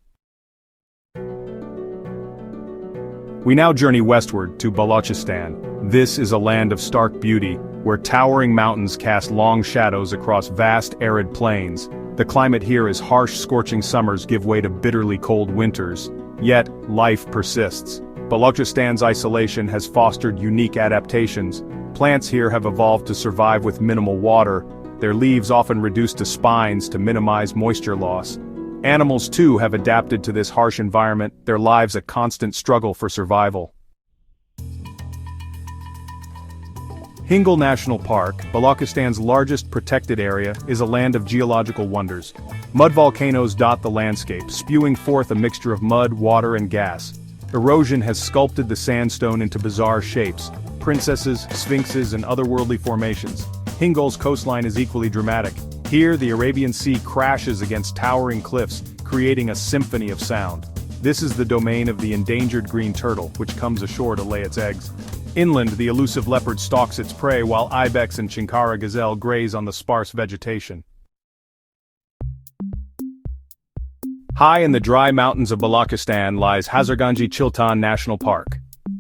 We now journey westward to Balochistan. This is a land of stark beauty, where towering mountains cast long shadows across vast arid plains. The climate here is harsh, scorching summers give way to bitterly cold winters. Yet, life persists. Balochistan's isolation has fostered unique adaptations. Plants here have evolved to survive with minimal water, their leaves often reduced to spines to minimize moisture loss. Animals too have adapted to this harsh environment, their lives a constant struggle for survival. Himalayan National Park, Balochistan's largest protected area, is a land of geological wonders. Mud volcanoes dot the landscape, spewing forth a mixture of mud, water, and gas. Erosion has sculpted the sandstone into bizarre shapes, princesses, sphinxes, and otherworldly formations. Himalaya's coastline is equally dramatic. Here, the Arabian Sea crashes against towering cliffs, creating a symphony of sound. This is the domain of the endangered green turtle, which comes ashore to lay its eggs. Inland, the elusive leopard stalks its prey while ibex and chinkara gazelle graze on the sparse vegetation. High in the dry mountains of Balochistan lies Hazarganji Chiltan National Park.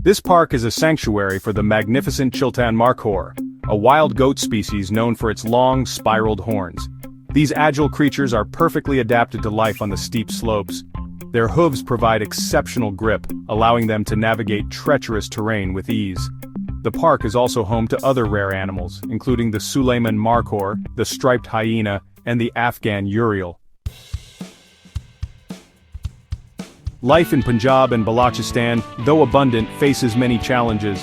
This park is a sanctuary for the magnificent Chiltan markhor, a wild goat species known for its long, spiraled horns. These agile creatures are perfectly adapted to life on the steep slopes. Their hooves provide exceptional grip, allowing them to navigate treacherous terrain with ease. The park is also home to other rare animals, including the Suleiman markhor, the striped hyena, and the Afghan urial. Life in Punjab and Balochistan, though abundant, faces many challenges.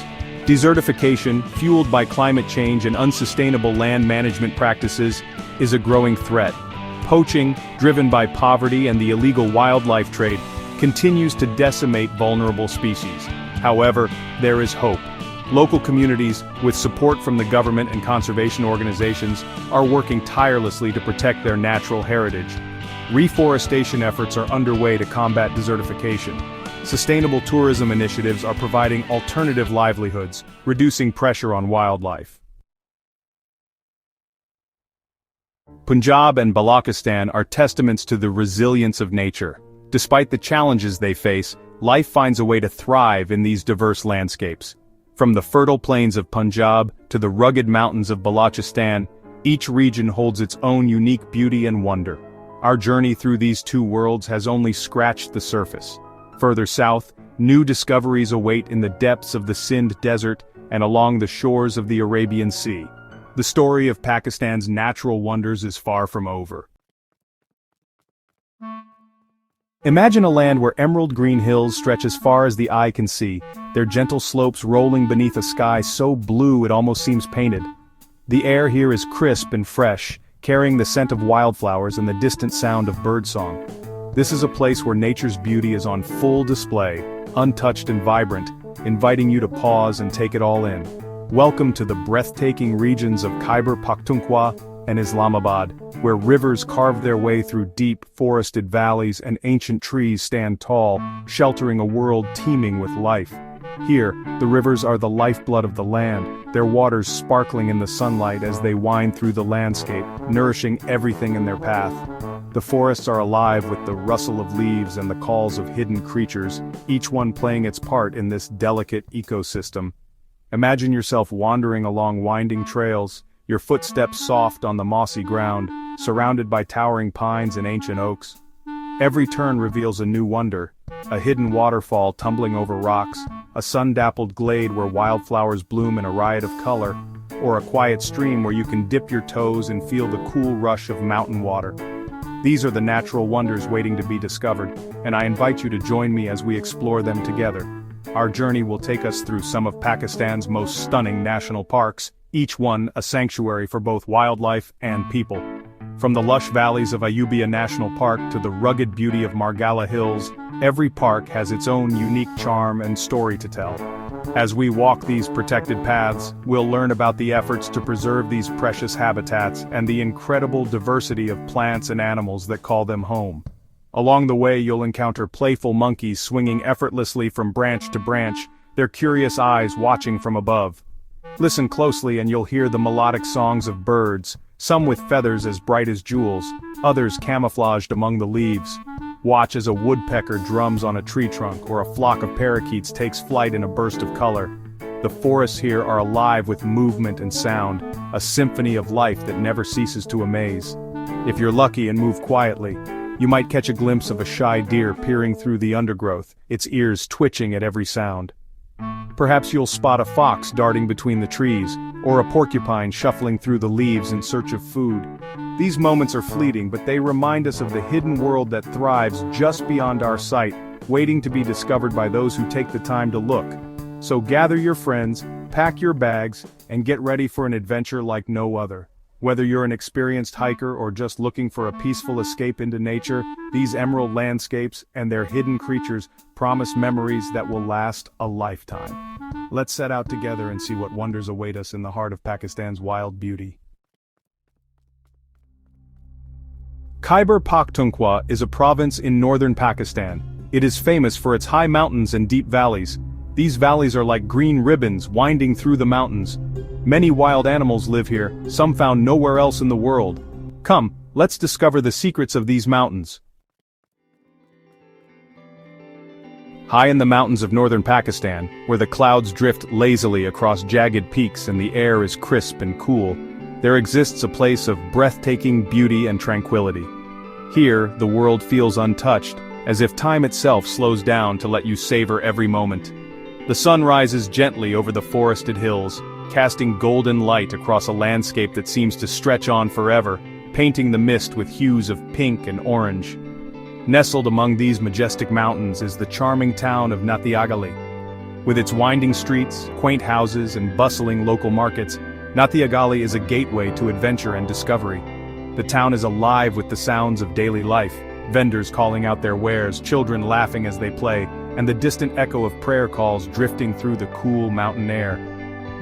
Desertification, fueled by climate change and unsustainable land management practices, is a growing threat. Poaching, driven by poverty and the illegal wildlife trade, continues to decimate vulnerable species. However, there is hope. Local communities, with support from the government and conservation organizations, are working tirelessly to protect their natural heritage. Reforestation efforts are underway to combat desertification. Sustainable tourism initiatives are providing alternative livelihoods, reducing pressure on wildlife. Punjab and Balochistan are testaments to the resilience of nature. Despite the challenges they face, life finds a way to thrive in these diverse landscapes. From the fertile plains of Punjab to the rugged mountains of Balochistan, each region holds its own unique beauty and wonder. Our journey through these two worlds has only scratched the surface. Further south, new discoveries await in the depths of the Sindh desert and along the shores of the Arabian Sea. The story of Pakistan's natural wonders is far from over. Imagine a land where emerald green hills stretch as far as the eye can see, their gentle slopes rolling beneath a sky so blue it almost seems painted. The air here is crisp and fresh, carrying the scent of wildflowers and the distant sound of birdsong. This is a place where nature's beauty is on full display, untouched and vibrant, inviting you to pause and take it all in. Welcome to the breathtaking regions of Khyber Pakhtunkhwa and Islamabad, where rivers carve their way through deep, forested valleys and ancient trees stand tall, sheltering a world teeming with life. Here, the rivers are the lifeblood of the land, their waters sparkling in the sunlight as they wind through the landscape, nourishing everything in their path. The forests are alive with the rustle of leaves and the calls of hidden creatures, each one playing its part in this delicate ecosystem. Imagine yourself wandering along winding trails, your footsteps soft on the mossy ground, surrounded by towering pines and ancient oaks. Every turn reveals a new wonder, a hidden waterfall tumbling over rocks, a sun-dappled glade where wildflowers bloom in a riot of color, or a quiet stream where you can dip your toes and feel the cool rush of mountain water. These are the natural wonders waiting to be discovered, and I invite you to join me as we explore them together. Our journey will take us through some of Pakistan's most stunning national parks, each one a sanctuary for both wildlife and people. From the lush valleys of Ayubia National Park to the rugged beauty of Margalla Hills, every park has its own unique charm and story to tell. As we walk these protected paths, we'll learn about the efforts to preserve these precious habitats and the incredible diversity of plants and animals that call them home. Along the way, you'll encounter playful monkeys swinging effortlessly from branch to branch, their curious eyes watching from above. Listen closely and you'll hear the melodic songs of birds, some with feathers as bright as jewels, others camouflaged among the leaves. Watch as a woodpecker drums on a tree trunk or a flock of parakeets takes flight in a burst of color. The forests here are alive with movement and sound, a symphony of life that never ceases to amaze. If you're lucky and move quietly, you might catch a glimpse of a shy deer peering through the undergrowth, its ears twitching at every sound. Perhaps you'll spot a fox darting between the trees, or a porcupine shuffling through the leaves in search of food. These moments are fleeting, but they remind us of the hidden world that thrives just beyond our sight, waiting to be discovered by those who take the time to look. So gather your friends, pack your bags, and get ready for an adventure like no other. Whether you're an experienced hiker or just looking for a peaceful escape into nature, these emerald landscapes and their hidden creatures promise memories that will last a lifetime. Let's set out together and see what wonders await us in the heart of Pakistan's wild beauty. Khyber Pakhtunkhwa is a province in northern Pakistan. It is famous for its high mountains and deep valleys. These valleys are like green ribbons winding through the mountains. Many wild animals live here, some found nowhere else in the world. Come, let's discover the secrets of these mountains. High in the mountains of northern Pakistan, where the clouds drift lazily across jagged peaks and the air is crisp and cool, there exists a place of breathtaking beauty and tranquility. Here, the world feels untouched, as if time itself slows down to let you savor every moment. The sun rises gently over the forested hills, casting golden light across a landscape that seems to stretch on forever, painting the mist with hues of pink and orange. Nestled among these majestic mountains is the charming town of Nathiagali. With its winding streets, quaint houses, and bustling local markets, Nathiagali is a gateway to adventure and discovery. The town is alive with the sounds of daily life, vendors calling out their wares, children laughing as they play, and the distant echo of prayer calls drifting through the cool mountain air.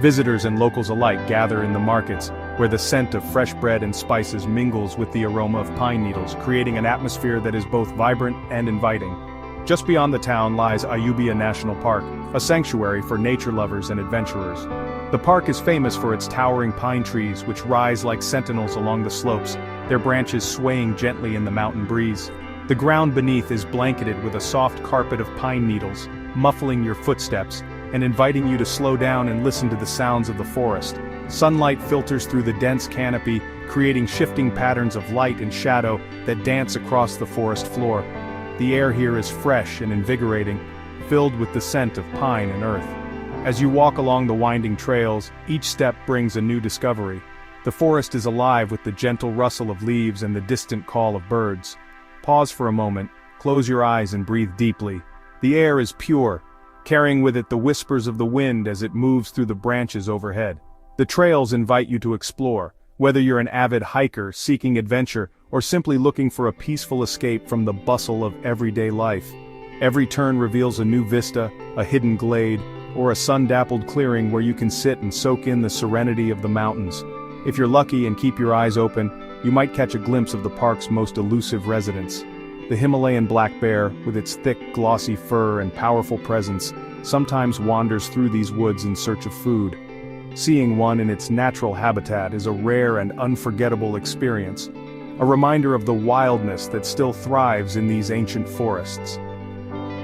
Visitors and locals alike gather in the markets, where the scent of fresh bread and spices mingles with the aroma of pine needles, creating an atmosphere that is both vibrant and inviting. Just beyond the town lies Ayubia National Park, a sanctuary for nature lovers and adventurers. The park is famous for its towering pine trees which rise like sentinels along the slopes, their branches swaying gently in the mountain breeze. The ground beneath is blanketed with a soft carpet of pine needles, muffling your footsteps, and inviting you to slow down and listen to the sounds of the forest. Sunlight filters through the dense canopy, creating shifting patterns of light and shadow that dance across the forest floor. The air here is fresh and invigorating, filled with the scent of pine and earth. As you walk along the winding trails, each step brings a new discovery. The forest is alive with the gentle rustle of leaves and the distant call of birds. Pause for a moment, Close your eyes and breathe deeply. The air is pure, carrying with it the whispers of the wind as it moves through the branches overhead. The trails invite you to explore, whether you're an avid hiker seeking adventure or simply looking for a peaceful escape from the bustle of everyday life. Every turn reveals a new vista, a hidden glade, or a sun-dappled clearing where you can sit and soak in the serenity of the mountains. If you're lucky and keep your eyes open, you might catch a glimpse of the park's most elusive residents. The Himalayan black bear, with its thick, glossy fur and powerful presence, sometimes wanders through these woods in search of food. Seeing one in its natural habitat is a rare and unforgettable experience, a reminder of the wildness that still thrives in these ancient forests.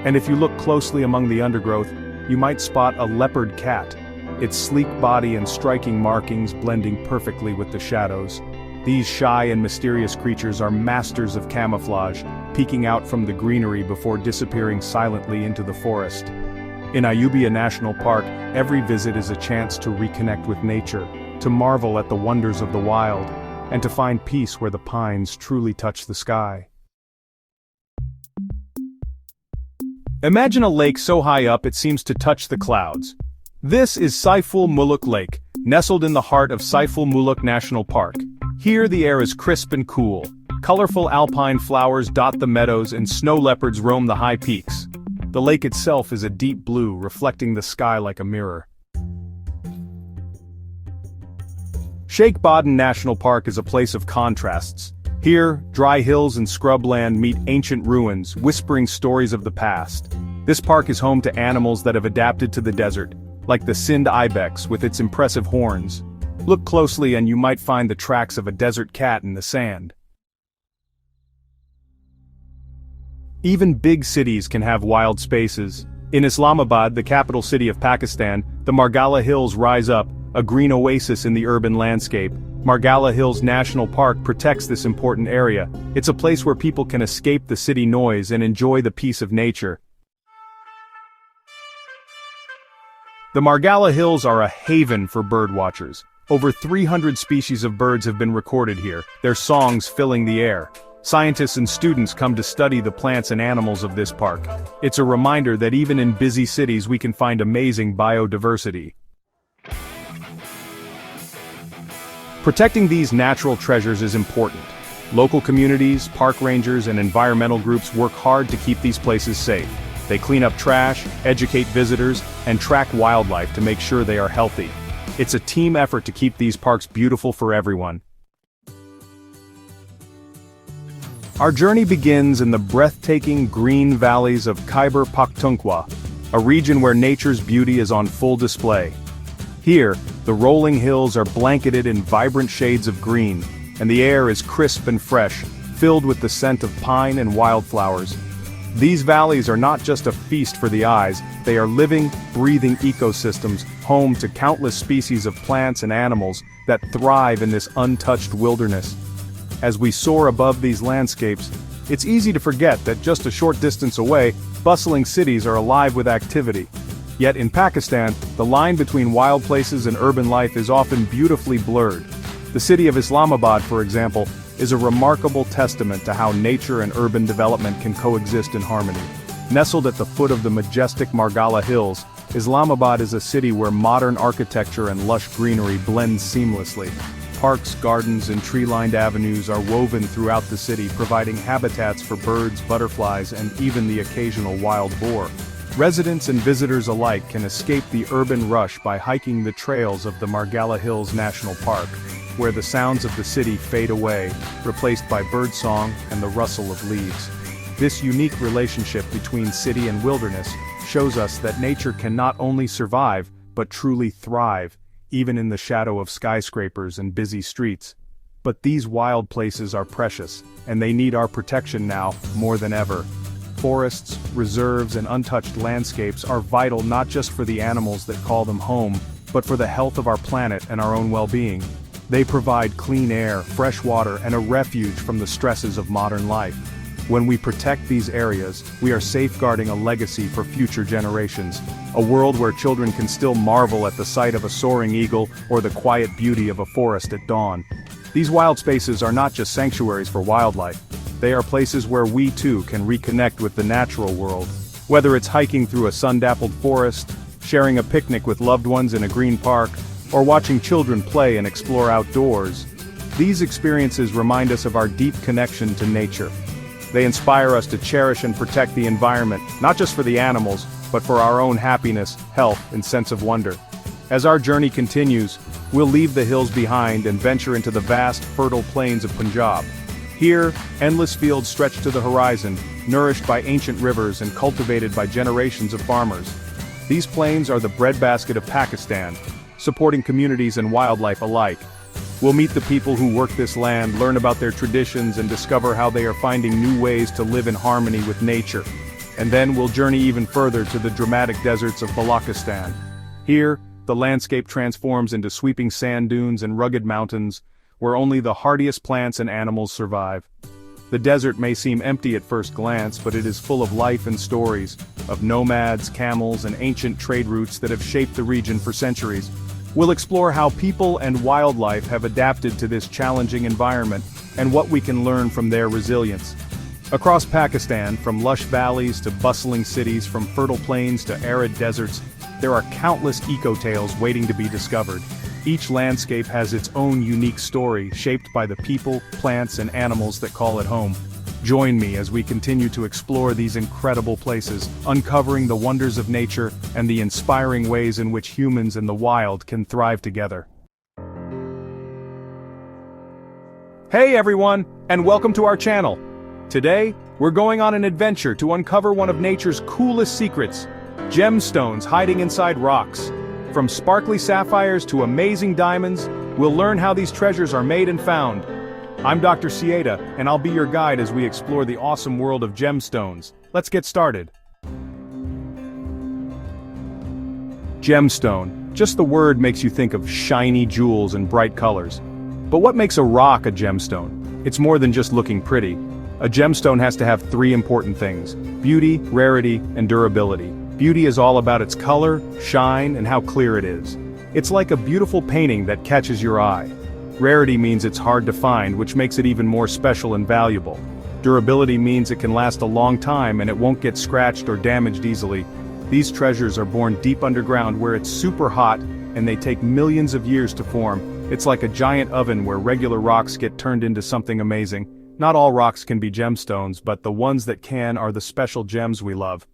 And if you look closely among the undergrowth, you might spot a leopard cat, its sleek body and striking markings blending perfectly with the shadows. These shy and mysterious creatures are masters of camouflage, peeking out from the greenery before disappearing silently into the forest. In Ayubia National Park, every visit is a chance to reconnect with nature, to marvel at the wonders of the wild, and to find peace where the pines truly touch the sky. Imagine a lake so high up it seems to touch the clouds. This is Saiful Muluk Lake, nestled in the heart of Saiful Muluk National Park. Here the air is crisp and cool. Colorful alpine flowers dot the meadows and snow leopards roam the high peaks. The lake itself is a deep blue, reflecting the sky like a mirror. Sheikh Baden National Park is a place of contrasts. Here, dry hills and scrubland meet ancient ruins, whispering stories of the past. This park is home to animals that have adapted to the desert, like the Sindh ibex with its impressive horns. Look closely and you might find the tracks of a desert cat in the sand. Even big cities can have wild spaces. In Islamabad, the capital city of Pakistan, the Margalla Hills rise up, a green oasis in the urban landscape. Margalla Hills National Park protects this important area. It's a place where people can escape the city noise and enjoy the peace of nature. The Margalla Hills are a haven for birdwatchers. Over 300 species of birds have been recorded here, their songs filling the air. Scientists and students come to study the plants and animals of this park. It's a reminder that even in busy cities we can find amazing biodiversity. Protecting these natural treasures is important. Local communities, park rangers, and environmental groups work hard to keep these places safe. They clean up trash, educate visitors, and track wildlife to make sure they are healthy. It's a team effort to keep these parks beautiful for everyone. Our journey begins in the breathtaking green valleys of Khyber Pakhtunkhwa, a region where nature's beauty is on full display. Here, the rolling hills are blanketed in vibrant shades of green, and the air is crisp and fresh, filled with the scent of pine and wildflowers. These valleys are not just a feast for the eyes, they are living, breathing ecosystems, home to countless species of plants and animals that thrive in this untouched wilderness. As we soar above these landscapes, it's easy to forget that just a short distance away, bustling cities are alive with activity. Yet in Pakistan, the line between wild places and urban life is often beautifully blurred. The city of Islamabad, for example, is a remarkable testament to how nature and urban development can coexist in harmony. Nestled at the foot of the majestic Margalla Hills, Islamabad is a city where modern architecture and lush greenery blend seamlessly. Parks, gardens, and tree-lined avenues are woven throughout the city, providing habitats for birds, butterflies, and even the occasional wild boar. Residents and visitors alike can escape the urban rush by hiking the trails of the Margalla Hills National Park, where the sounds of the city fade away, replaced by birdsong and the rustle of leaves. This unique relationship between city and wilderness shows us that nature can not only survive, but truly thrive, even in the shadow of skyscrapers and busy streets. But these wild places are precious, and they need our protection now, more than ever. Forests, reserves, and untouched landscapes are vital not just for the animals that call them home, but for the health of our planet and our own well-being. They provide clean air, fresh water, and a refuge from the stresses of modern life. When we protect these areas, we are safeguarding a legacy for future generations, a world where children can still marvel at the sight of a soaring eagle or the quiet beauty of a forest at dawn. These wild spaces are not just sanctuaries for wildlife, They are places where we too can reconnect with the natural world. Whether it's hiking through a sun-dappled forest, sharing a picnic with loved ones in a green park, or watching children play and explore outdoors, these experiences remind us of our deep connection to nature. They inspire us to cherish and protect the environment, not just for the animals, but for our own happiness, health, and sense of wonder. As our journey continues, we'll leave the hills behind and venture into the vast, fertile plains of Punjab. Here, endless fields stretch to the horizon, nourished by ancient rivers and cultivated by generations of farmers. These plains are the breadbasket of Pakistan, supporting communities and wildlife alike. We'll meet the people who work this land, learn about their traditions, and discover how they are finding new ways to live in harmony with nature. And then we'll journey even further to the dramatic deserts of Balochistan. Here, the landscape transforms into sweeping sand dunes and rugged mountains, where only the hardiest plants and animals survive. The desert may seem empty at first glance, but it is full of life and stories, of nomads, camels, and ancient trade routes that have shaped the region for centuries. We'll explore how people and wildlife have adapted to this challenging environment, and what we can learn from their resilience. Across Pakistan, from lush valleys to bustling cities, from fertile plains to arid deserts, there are countless eco-tales waiting to be discovered. Each landscape has its own unique story, shaped by the people, plants, and animals that call it home. Join me as we continue to explore these incredible places, uncovering the wonders of nature and the inspiring ways in which humans and the wild can thrive together. Hey everyone, and welcome to our channel. Today, we're going on an adventure to uncover one of nature's coolest secrets: gemstones hiding inside rocks. From sparkly sapphires to amazing diamonds, we'll learn how these treasures are made and found. I'm Dr. Sieta, and I'll be your guide as we explore the awesome world of gemstones. Let's get started. Gemstone. Just the word makes you think of shiny jewels and bright colors. But what makes a rock a gemstone? It's more than just looking pretty. A gemstone has to have three important things: beauty, rarity, and durability. Beauty is all about its color, shine, and how clear it is. It's like a beautiful painting that catches your eye. Rarity means it's hard to find, which makes it even more special and valuable. Durability means it can last a long time and it won't get scratched or damaged easily. These treasures are born deep underground where it's super hot, and they take millions of years to form. It's like a giant oven where regular rocks get turned into something amazing. Not all rocks can be gemstones, but the ones that can are the special gems we love.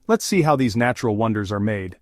Let's see how these natural wonders are made.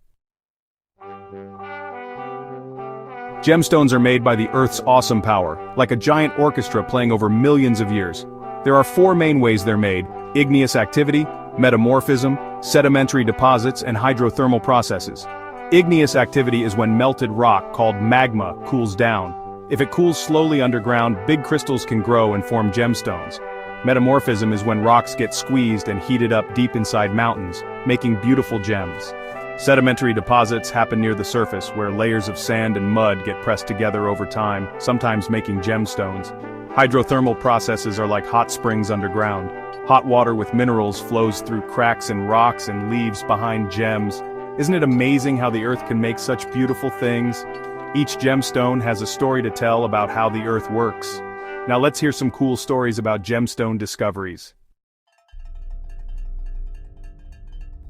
Gemstones are made by the Earth's awesome power, like a giant orchestra playing over millions of years. There are four main ways they're made: igneous activity, metamorphism, sedimentary deposits, and hydrothermal processes. Igneous activity is when melted rock, called magma, cools down. If it cools slowly underground, big crystals can grow and form gemstones. Metamorphism is when rocks get squeezed and heated up deep inside mountains, making beautiful gems. Sedimentary deposits happen near the surface, where layers of sand and mud get pressed together over time, sometimes making gemstones. Hydrothermal processes are like hot springs underground. Hot water with minerals flows through cracks in rocks and leaves behind gems. Isn't it amazing how the Earth can make such beautiful things? Each gemstone has a story to tell about how the Earth works. Now let's hear some cool stories about gemstone discoveries.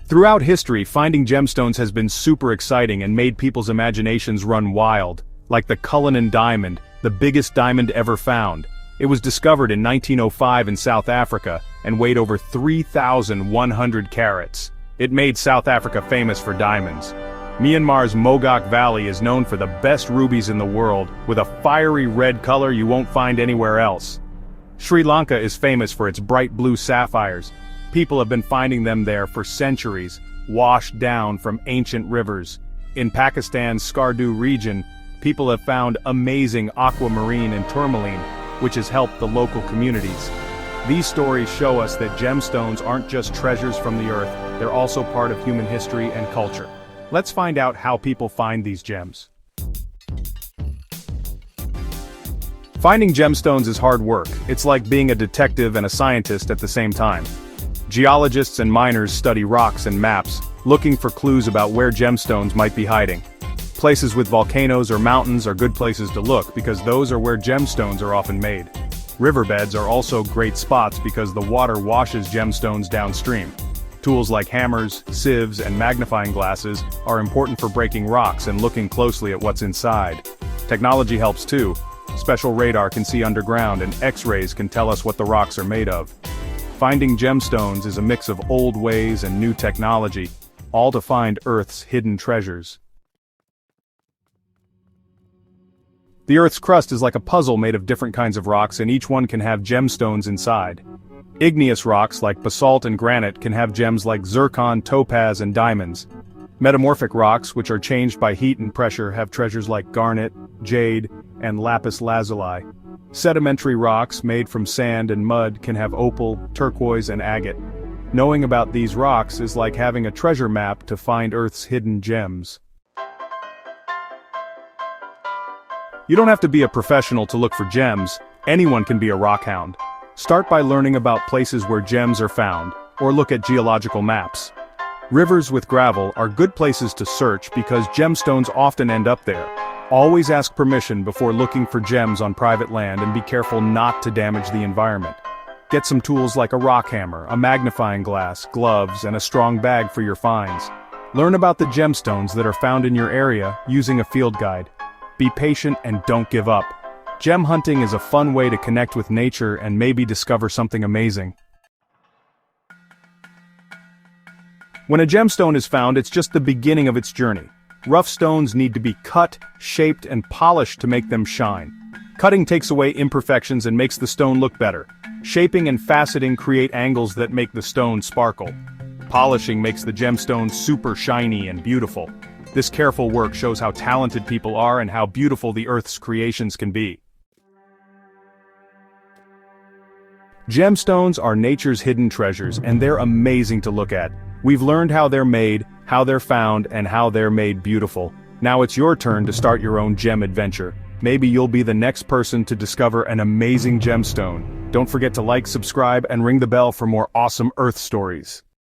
Throughout history, finding gemstones has been super exciting and made people's imaginations run wild. Like the Cullinan diamond, the biggest diamond ever found. It was discovered in 1905 in South Africa and weighed over 3,100 carats. It made South Africa famous for diamonds. Myanmar's Mogok Valley is known for the best rubies in the world, with a fiery red color you won't find anywhere else. Sri Lanka is famous for its bright blue sapphires. People have been finding them there for centuries, washed down from ancient rivers. In Pakistan's Skardu region, people have found amazing aquamarine and tourmaline, which has helped the local communities. These stories show us that gemstones aren't just treasures from the earth, they're also part of human history and culture. Let's find out how people find these gems. Finding gemstones is hard work. It's like being a detective and a scientist at the same time. Geologists and miners study rocks and maps, looking for clues about where gemstones might be hiding. Places with volcanoes or mountains are good places to look because those are where gemstones are often made. Riverbeds are also great spots because the water washes gemstones downstream. Tools like hammers, sieves, and magnifying glasses are important for breaking rocks and looking closely at what's inside. Technology helps too. Special radar can see underground and X-rays can tell us what the rocks are made of. Finding gemstones is a mix of old ways and new technology, all to find Earth's hidden treasures. The Earth's crust is like a puzzle made of different kinds of rocks, and each one can have gemstones inside. Igneous rocks like basalt and granite can have gems like zircon, topaz, and diamonds. Metamorphic rocks, which are changed by heat and pressure, have treasures like garnet, jade, and lapis lazuli. Sedimentary rocks made from sand and mud can have opal, turquoise, and agate. Knowing about these rocks is like having a treasure map to find Earth's hidden gems. You don't have to be a professional to look for gems. Anyone can be a rock hound. Start by learning about places where gems are found, or look at geological maps. Rivers with gravel are good places to search because gemstones often end up there. Always ask permission before looking for gems on private land and be careful not to damage the environment. Get some tools like a rock hammer, a magnifying glass, gloves, and a strong bag for your finds. Learn about the gemstones that are found in your area using a field guide. Be patient and don't give up. Gem hunting is a fun way to connect with nature and maybe discover something amazing. When a gemstone is found, it's just the beginning of its journey. Rough stones need to be cut, shaped, and polished to make them shine. Cutting takes away imperfections and makes the stone look better. Shaping and faceting create angles that make the stone sparkle. Polishing makes the gemstone super shiny and beautiful. This careful work shows how talented people are and how beautiful the Earth's creations can be. Gemstones are nature's hidden treasures, and they're amazing to look at. We've learned how they're made, how they're found, and how they're made beautiful. Now it's your turn to start your own gem adventure. Maybe you'll be the next person to discover an amazing gemstone. Don't forget to like, subscribe, and ring the bell for more awesome Earth stories.